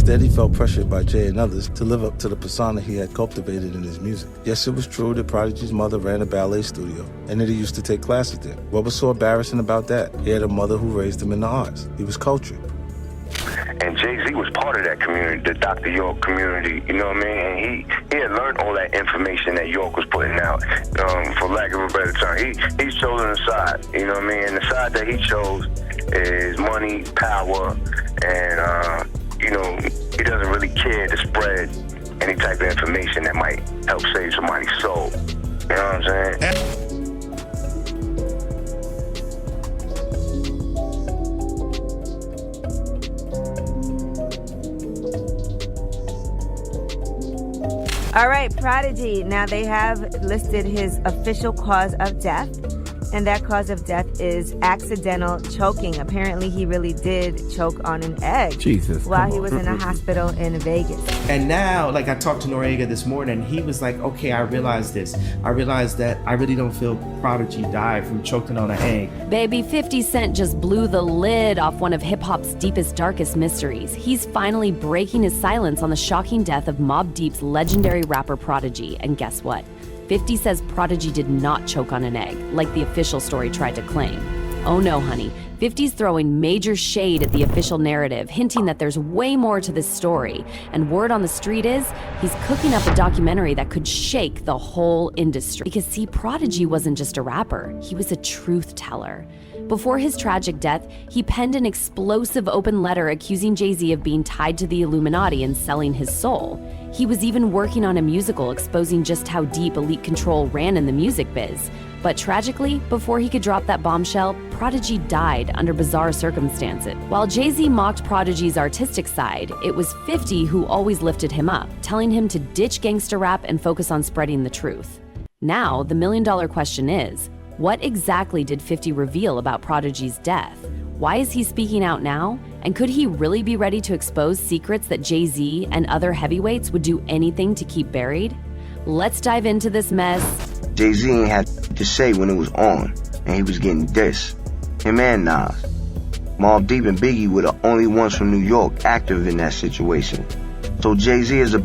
Instead, he felt pressured by Jay and others to live up to the persona he had cultivated in his music. Yes, it was true that Prodigy's mother ran a ballet studio and that he used to take classes there. What was so embarrassing about that? He had a mother who raised him in the arts. He was cultured. And Jay-Z was part of that community, the Dr. York community, you know what I mean? And he had learned all that information that York was putting out, for lack of a better term. He's chosen a side, you know what I mean? And the side that he chose is money, power, and, you know, he doesn't really care to spread any type of information that might help save somebody's soul. You know what I'm saying? All right, Prodigy. Now they have listed his official cause of death, and that cause of death is accidental choking. Apparently, he really did choke on an egg while he was in a hospital in Vegas. And now, like, I talked to Noriega this morning, he was like, okay, I realized this. I realized that I really don't feel Prodigy died from choking on an egg. Baby, 50 Cent just blew the lid off one of hip-hop's deepest, darkest mysteries. He's finally breaking his silence on the shocking death of Mobb Deep's legendary rapper Prodigy. And guess what? 50 says Prodigy did not choke on an egg, like the official story tried to claim. Oh no, honey. 50's throwing major shade at the official narrative, hinting that there's way more to this story. And word on the street is, he's cooking up a documentary that could shake the whole industry. Because see, Prodigy wasn't just a rapper, he was a truth teller. Before his tragic death, he penned an explosive open letter accusing Jay-Z of being tied to the Illuminati and selling his soul. He was even working on a musical exposing just how deep elite control ran in the music biz. But tragically, before he could drop that bombshell, Prodigy died under bizarre circumstances. While Jay-Z mocked Prodigy's artistic side, it was 50 who always lifted him up, telling him to ditch gangsta rap and focus on spreading the truth. Now, the million-dollar question is, what exactly did 50 reveal about Prodigy's death? Why is he speaking out now? And could he really be ready to expose secrets that Jay-Z and other heavyweights would do anything to keep buried? Let's dive into this mess. Jay-Z ain't had to say when it was on, and he was getting dissed. Him and Nas. Mobb Deep and Biggie were the only ones from New York active in that situation. So Jay-Z is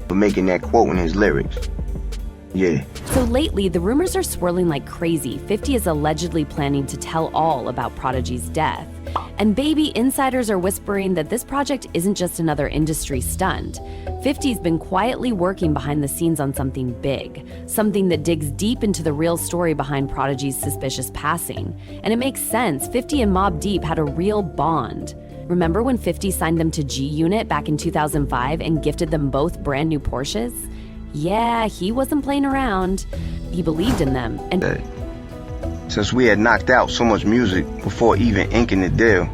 for making that quote in his lyrics. Yeah. So lately, the rumors are swirling like crazy. 50 is allegedly planning to tell all about Prodigy's death. And baby, insiders are whispering that this project isn't just another industry stunt. 50's been quietly working behind the scenes on something big, something that digs deep into the real story behind Prodigy's suspicious passing. And it makes sense, 50 and Mobb Deep had a real bond. Remember when 50 signed them to G-Unit back in 2005 and gifted them both brand new Porsches? Yeah, he wasn't playing around. He believed in them. And since we had knocked out so much music before even inking the deal,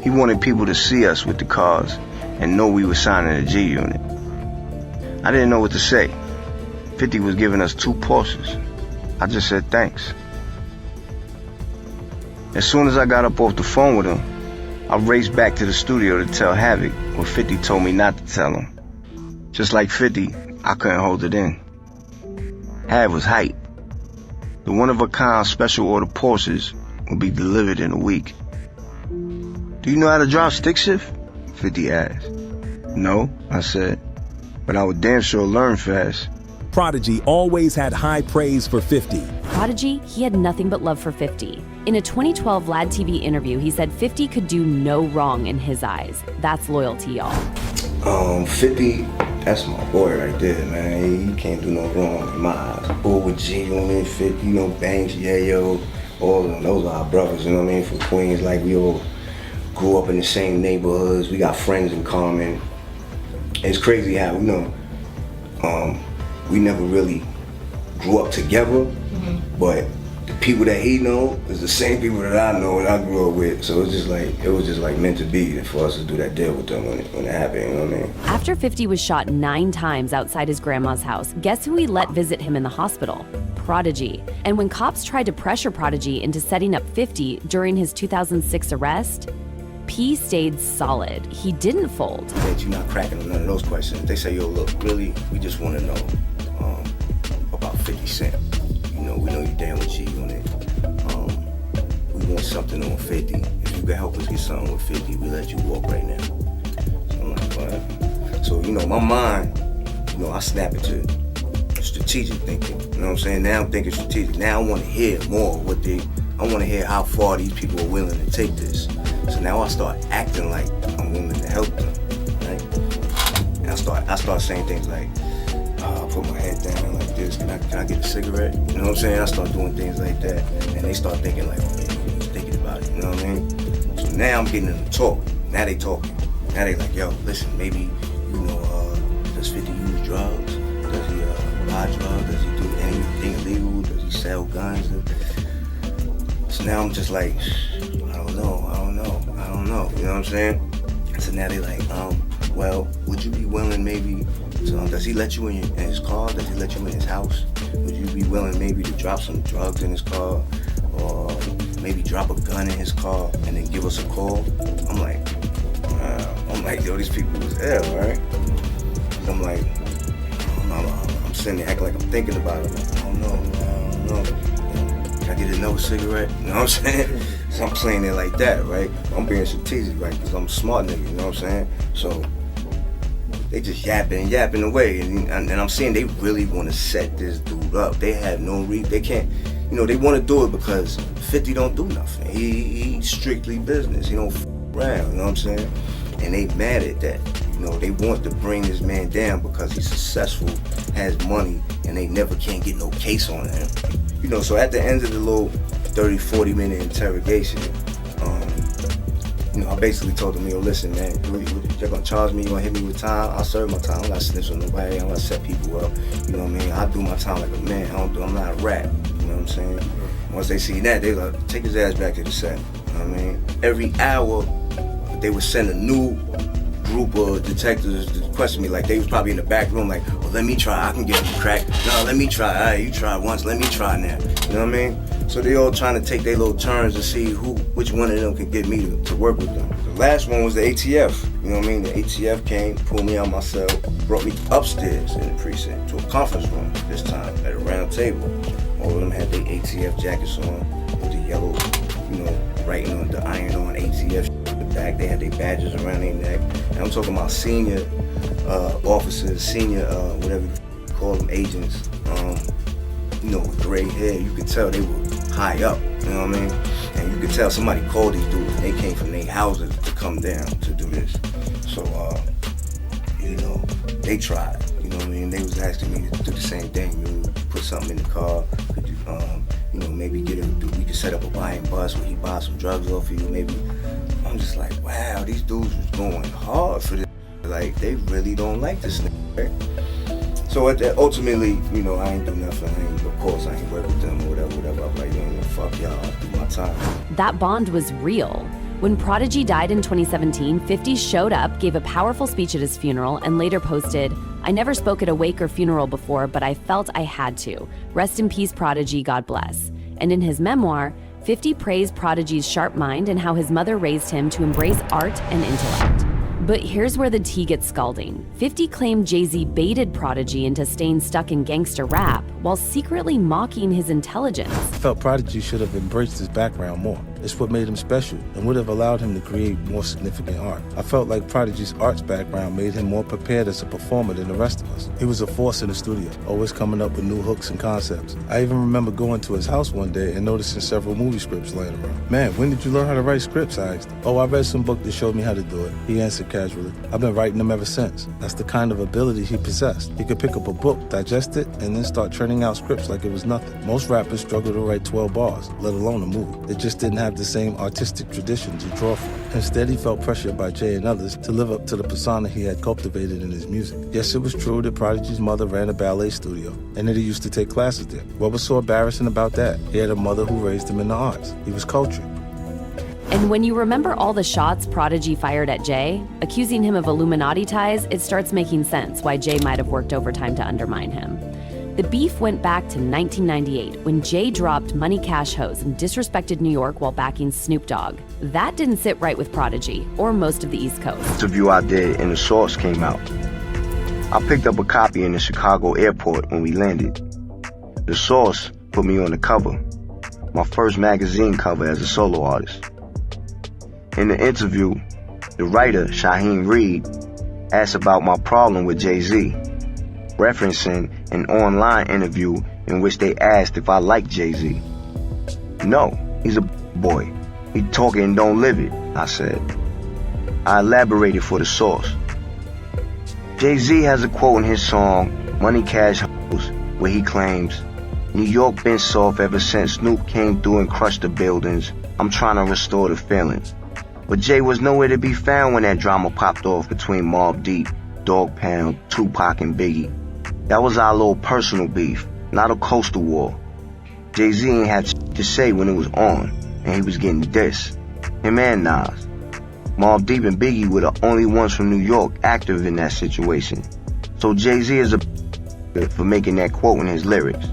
he wanted people to see us with the cars and know we were signing a G-Unit. I didn't know what to say. 50 was giving us 2 Porsches. I just said thanks. As soon as I got up off the phone with him, I raced back to the studio to tell Havoc what 50 told me not to tell him. Just like 50, I couldn't hold it in. Hav was hype. The one-of-a-kind special order Porsches will be delivered in a week. Do you know how to drive stick shift? 50 asked. No, I said, but I would damn sure learn fast. Prodigy always had high praise for 50. Prodigy, he had nothing but love for 50. In a 2012 Vlad TV interview, he said 50 could do no wrong in his eyes. That's loyalty, y'all. 50, that's my boy right there, man. He can't do no wrong in my eyes. Bull with G-Unit, 50, you know, Banks, Yayo, all of them. Those are our brothers, you know what I mean? From Queens, like we all grew up in the same neighborhoods. We got friends in common. It's crazy how, you know, we never really grew up together, but the people that he know is the same people that I know and I grew up with. So it was just like meant to be for us to do that deal with them when it happened, you know what I mean? After 50 was shot 9 times outside his grandma's house, guess who he let visit him in the hospital? Prodigy. And when cops tried to pressure Prodigy into setting up 50 during his 2006 arrest, P stayed solid. He didn't fold. That you're not cracking on none of those questions. They say, yo, look, really, we just want to know about 50 Cent. You know, we know you're down with G on it. We want something on 50. If you can help us get something with 50, we let you walk right now. So my mind, I snap it to strategic thinking. You know what I'm saying? Now I'm thinking strategic. Now I want to hear more I want to hear how far these people are willing to take this. So now I start acting like I'm willing to help them, right? And I start saying things like, I'll put my head down like this. Can I get a cigarette? You know what I'm saying? I start doing things like that, and they start thinking like, he's thinking about it. You know what I mean? So now I'm getting them to talk. Now they talking. Now they like, yo, listen, maybe does 50 use drugs? Does he buy drugs? Does he do anything illegal? Does he sell guns? So now I'm just like, I don't know. You know what I'm saying? So now they like, well, would you be willing maybe, does he let you in his car? Does he let you in his house? Would you be willing maybe to drop some drugs in his car? Or maybe drop a gun in his car and then give us a call? I'm like, yo, these people was ill, right? So I'm like, I'm sitting there acting like I'm thinking about it. I'm like, I don't know. Can I get another cigarette? You know what I'm saying? So I'm playing it like that, right? I'm being strategic, right? Because I'm a smart nigga, you know what I'm saying? So they just yapping away. And I'm seeing they really want to set this dude up. They have no reason. They can't, they want to do it because 50 don't do nothing. He's strictly business. He don't around, you know what I'm saying? And they mad at that. They want to bring this man down because he's successful, has money, and they never can't get no case on him. So at the end of the little 30, 40 minute interrogation, I basically told them, listen, man, you're gonna charge me, you're gonna hit me with time, I'll serve my time. I'm not snitch on nobody, I'm not set people up. You know what I mean? I do my time like a man. I'm not a rat. You know what I'm saying? Once they see that, they like, take his ass back to the set. You know what I mean? Every hour, they would send a new group of detectives to question me. Like, they was probably in the back room like, well, let me try, I can get you crack. No, let me try. All right, you try once, let me try now. You know what I mean? So they all trying to take their little turns to see which one of them could get me to work with them. The last one was the ATF. You know what I mean? The ATF came, pulled me out my cell, brought me upstairs in the precinct to a conference room this time at a round table. All of them had their ATF jackets on with the yellow, writing on the iron on ATF in the back. They had their badges around their neck. And I'm talking about senior officers, senior, whatever you call them, agents, with gray hair. You could tell they were high up, you know what I mean? And you could tell somebody called these dudes and they came from their houses to come down to do this. So, they tried, you know what I mean? They was asking me to do the same thing. Put something in the car, could you, maybe we could set up a buying bus where he buy some drugs off of you, maybe. I'm just like, wow, these dudes was going hard for this. Like, they really don't like this nigga, right? So ultimately, I ain't do nothing. Of course, I ain't work with them or whatever. I'm like, fuck y'all, I'll do my time. That bond was real. When Prodigy died in 2017, 50 showed up, gave a powerful speech at his funeral, and later posted, "I never spoke at a wake or funeral before, but I felt I had to. Rest in peace, Prodigy, God bless." And in his memoir, 50 praised Prodigy's sharp mind and how his mother raised him to embrace art and intellect. But here's where the tea gets scalding. 50 claimed Jay-Z baited Prodigy into staying stuck in gangster rap while secretly mocking his intelligence. I felt Prodigy should have embraced his background more. It's what made him special and would have allowed him to create more significant art. I felt like Prodigy's arts background made him more prepared as a performer than the rest of us. He was a force in the studio, always coming up with new hooks and concepts. I even remember going to his house one day and noticing several movie scripts laying around. "Man, when did you learn how to write scripts?" I asked him. "Oh, I read some book that showed me how to do it," he answered casually. "I've been writing them ever since." That's the kind of ability he possessed. He could pick up a book, digest it, and then start churning out scripts like it was nothing. Most rappers struggle to write 12 bars, let alone a movie. They just didn't have the same artistic tradition to draw from. Instead, he felt pressured by Jay and others to live up to the persona he had cultivated in his music. Yes, it was true that Prodigy's mother ran a ballet studio, and that he used to take classes there. What was so embarrassing about that? He had a mother who raised him in the arts. He was cultured. And when you remember all the shots Prodigy fired at Jay, accusing him of Illuminati ties, it starts making sense why Jay might have worked overtime to undermine him. The beef went back to 1998 when Jay dropped Money Cash Hoes and disrespected New York while backing Snoop Dogg. That didn't sit right with Prodigy, or most of the East Coast. The interview I did and the source came out. I picked up a copy in the Chicago airport when we landed. The source put me on the cover, my first magazine cover as a solo artist. In the interview, the writer, Shaheem Reed, asked about my problem with Jay-Z, referencing an online interview in which they asked if I like Jay-Z. No, he's a boy. He talking and don't live it, I said. I elaborated for the source. Jay-Z has a quote in his song, Money Cash Hoes, where he claims, New York been soft ever since Snoop came through and crushed the buildings. I'm trying to restore the feelings. But Jay was nowhere to be found when that drama popped off between Mobb Deep, Dog Pound, Tupac, and Biggie. That was our little personal beef, not a coastal war. Jay-Z ain't had shit to say when it was on, and he was getting dissed. Him and Nas. Mobb Deep and Biggie were the only ones from New York active in that situation. So Jay-Z is a for making that quote in his lyrics.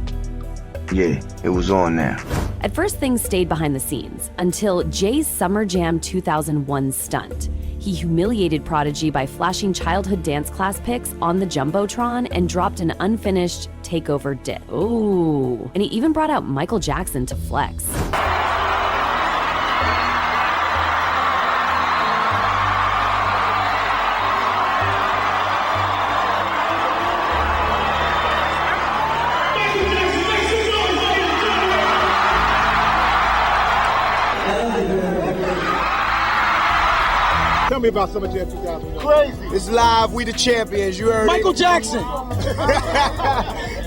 Yeah, it was on now. At first, things stayed behind the scenes until Jay's Summer Jam 2001 stunt. He humiliated Prodigy by flashing childhood dance class pics on the Jumbotron and dropped an unfinished takeover dip. Ooh. And he even brought out Michael Jackson to flex. Tell me about Summer Jam 2001. Crazy. It's live. We the champions. You heard Michael it. Jackson.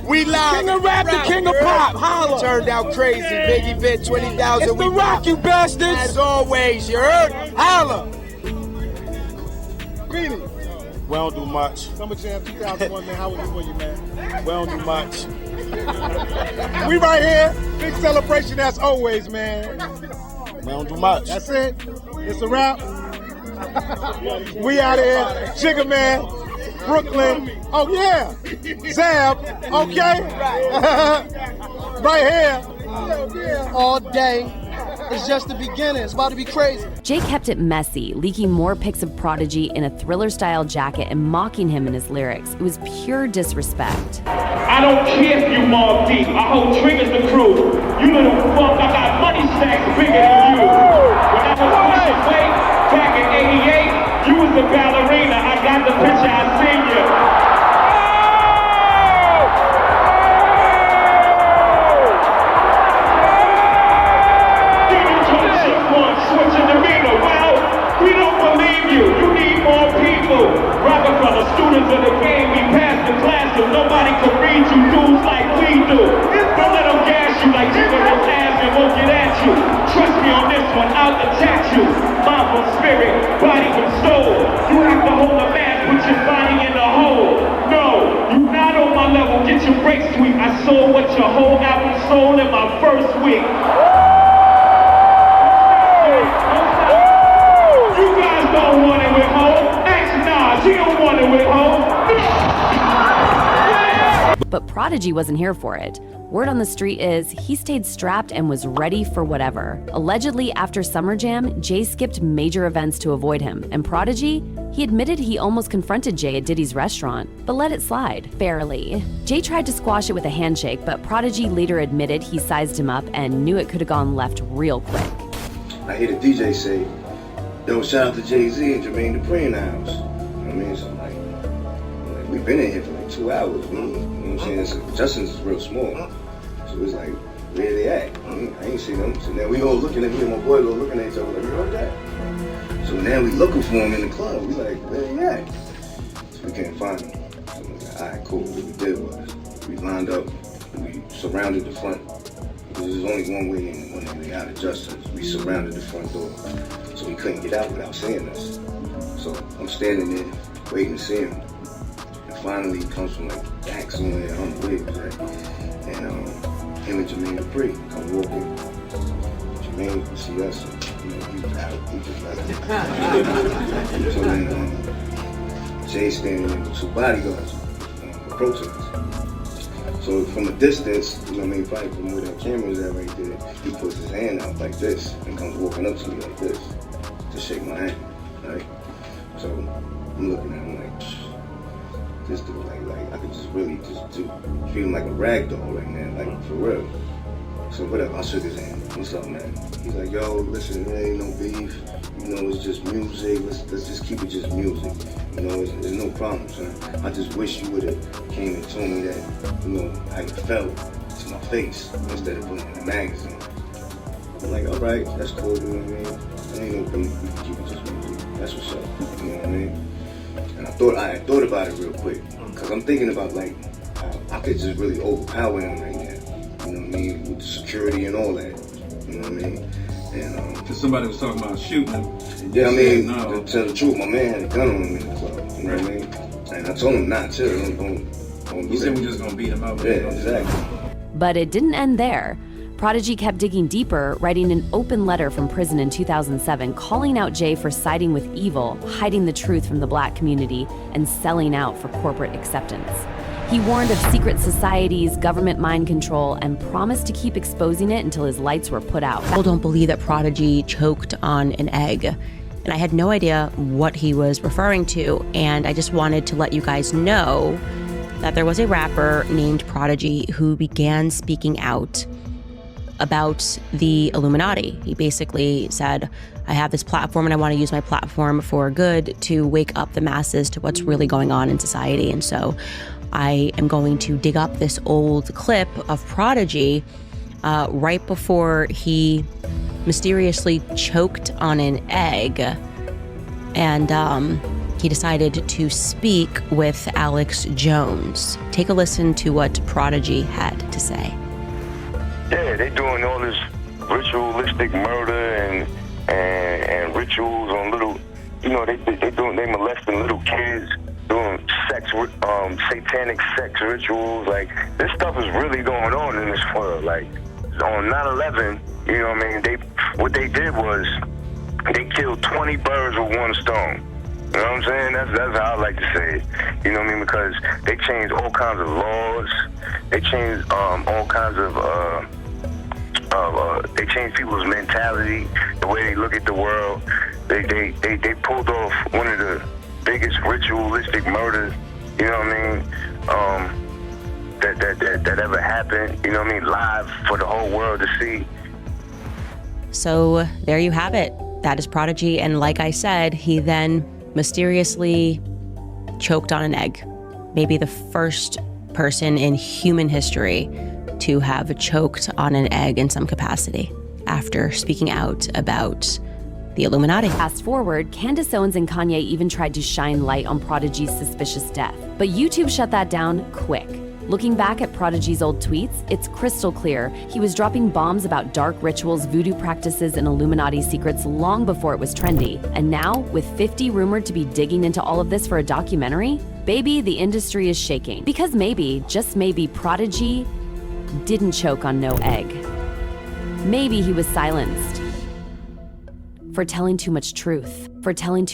We live. King of rap, the king of pop. Holla. Turned out crazy. Big event, 20,000. It's the rock, you bastards. As always, you heard? Holla. Beanie. We don't do much. Summer Jam 2001, man. How was it for you, man? We don't do much. We right here. Big celebration as always, man. We don't do much. That's it. It's a wrap. We out here. Jigga Man. Brooklyn. Oh, yeah. Zab. Okay. Right here. All day. It's just the beginning. It's about to be crazy. Jay kept it messy, leaking more pics of Prodigy in a Thriller-style jacket and mocking him in his lyrics. It was pure disrespect. I don't care if you Mobb Deep. I hold triggers the crew. You little fuck, I got money stacks bigger than you. When I was pushing weight back in '88, you was the ballerina. I got the picture, I seen you. Switching the meter. Well, we don't believe you. You need more people. Rockefeller, students of the game, we passed the class so nobody can read you dudes like we do. Don't let them gas you like jiggle your ass and won't get at you. Trust me on this one, I'll attack you. Mind from spirit, body from soul. You have to hold a man, put your body in the hole. No, you not on my level, get your brakes sweet. I sold what your whole album sold in my first week. Don't want it with home. Ask Nas, he don't want it with home. But Prodigy wasn't here for it. Word on the street is he stayed strapped and was ready for whatever. Allegedly, after Summer Jam, Jay skipped major events to avoid him. And Prodigy, he admitted he almost confronted Jay at Diddy's restaurant, but let it slide, barely. Jay tried to squash it with a handshake, but Prodigy later admitted he sized him up and knew it could have gone left real quick. I hear the DJ say, yo, shout out to Jay-Z and Jermaine Dupri in the house. You know what I mean? So I'm like, we've been in here for like 2 hours. You know what I'm saying? Justin's is real small. So it's like, where they at? I ain't seen them. So now we all looking at me and my boy all looking at each other like, you heard that? So now we looking for him in the club. We like, where they at? So we can't find him. So we like, all right, cool. What we did was, we lined up, we surrounded the front. Because there's only one way in and one way out of Justin's. We surrounded the front door. So he couldn't get out without seeing us. So I'm standing there waiting to see him. And finally he comes from like back somewhere, I don't know where he was at. And him and Jermaine Dupri come walking. Jermaine can see us, and, you know, he was out, he just left. So then Jay's standing there with 2 bodyguards approaching us. So from a distance, you know what I mean, probably from where that camera is at right there, he puts his hand out like this and comes walking up to me like this to shake my hand, right? So I'm looking at him like, this dude, like I could just really just treat him like a rag doll right now, like for real. So whatever, I shook his hand. What's up, man? He's like, yo, listen, there ain't no beef. You know, it's just music. Let's just keep it just music. You know, there's no no problem, son. I just wish you would've came and told me that, you know, how you felt to my face instead of putting it in the magazine. I'm like, all right, that's cool, you know what I mean? There ain't no beef, we can keep it just music. That's what's up, you know what I mean? And I thought about it real quick, because I'm thinking about, like, how I could just really overpower him right now. You know what I mean? With the security and all that. You know what I mean? And, because somebody was talking about shooting him. Yeah, I mean, to tell the truth, my man had a gun on him in the club. You know what I mean? And I told him not to. Don't You said we're just going to beat him up. Yeah, exactly. But it didn't end there. Prodigy kept digging deeper, writing an open letter from prison in 2007, calling out Jay for siding with evil, hiding the truth from the black community, and selling out for corporate acceptance. He warned of secret societies, government mind control, and promised to keep exposing it until his lights were put out. People don't believe that Prodigy choked on an egg. And I had no idea what he was referring to, and I just wanted to let you guys know that there was a rapper named Prodigy who began speaking out about the Illuminati. He basically said, I have this platform and I want to use my platform for good to wake up the masses to what's really going on in society. And so I am going to dig up this old clip of Prodigy right before he mysteriously choked on an egg. And he decided to speak with Alex Jones. Take a listen to what Prodigy had to say. Yeah, they doing all this ritualistic murder and rituals on little, you know, they molesting little kids, doing satanic sex rituals. Like, this stuff is really going on in this world. Like, on 9/11, you know what I mean, what they did was they killed 20 birds with one stone. You know what I'm saying? That's how I like to say it. You know what I mean? Because they changed all kinds of laws. They changed all kinds of they changed people's mentality, the way they look at the world. They pulled off one of the biggest ritualistic murders, you know what I mean, that ever happened, you know what I mean, live for the whole world to see. So there you have it. That is Prodigy, and like I said, he then mysteriously choked on an egg. Maybe the first person in human history to have choked on an egg in some capacity after speaking out about the Illuminati. Fast forward, Candace Owens and Kanye even tried to shine light on Prodigy's suspicious death. But YouTube shut that down quick. Looking back at Prodigy's old tweets, it's crystal clear he was dropping bombs about dark rituals, voodoo practices, and Illuminati secrets long before it was trendy. And now, with 50 rumored to be digging into all of this for a documentary, baby, the industry is shaking. Because maybe, just maybe, Prodigy didn't choke on no egg. Maybe he was silenced for telling too much truth, for telling too